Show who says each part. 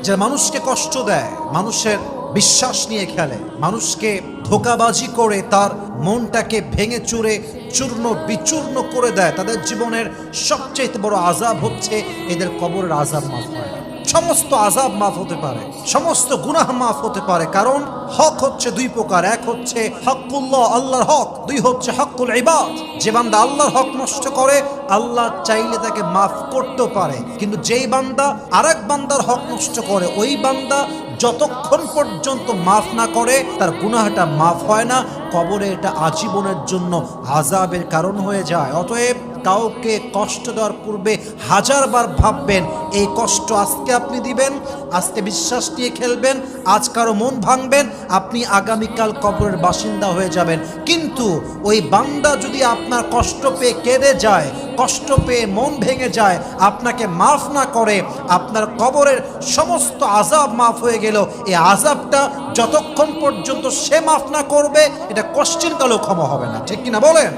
Speaker 1: যে মানুষকে কষ্ট দেয়, মানুষের বিশ্বাস নিয়ে খেলে, মানুষকে ধোঁকাবাজি করে তার মনটাকে ভেঙে চুরে চূর্ণ বিচূর্ণ করে দেয়, তাদের জীবনের সবচেয়ে বড় আযাব হচ্ছে এদের কবরের আযাব মাফ হয় না। সমস্ত আযাব মাফ হতে পারে, সমস্ত গুনাহ মাফ হতে পারে, কারণ হক হচ্ছে দুই প্রকার। এক হচ্ছে হকুল্লাহ, আল্লাহর হক। দুই হচ্ছে হকুল ইবাদ। যে বান্দা আল্লাহর হক নষ্ট করে, আল্লাহ চাইলে তাকে মাফ করতেও পারে, কিন্তু যেই বান্দা আরেক বান্দার হক নষ্ট করে, ওই বান্দা যতক্ষণ পর্যন্ত মাফ না করে তার গুনাহটা মাফ হয় না। কবরে এটা আজীবনের জন্য আযাবের কারণ হয়ে যায়। অতএব কাউকে কষ্ট দেওয়ার পূর্বে হাজারবার ভাববেন, এই কষ্ট আজকে আপনি দিবেন, আজকে বিশ্বাস নিয়ে খেলবেন, আজ কারো মন ভাঙবেন, আপনি আগামীকাল কবরের বাসিন্দা হয়ে যাবেন। কিন্তু ওই বান্দা যদি আপনার কষ্ট পেয়ে কেঁদে যায়, কষ্ট পেয়ে মন ভেঙে যায়, আপনাকে মাফ না করে, আপনার কবরের সমস্ত আযাব মাফ হয়ে গেল। এই আযাবটা যতক্ষণ পর্যন্ত সে মাফ না করবে, এটা কোশ্চেন কালেও ক্ষমা হবে না। ঠিক কিনা বলেন?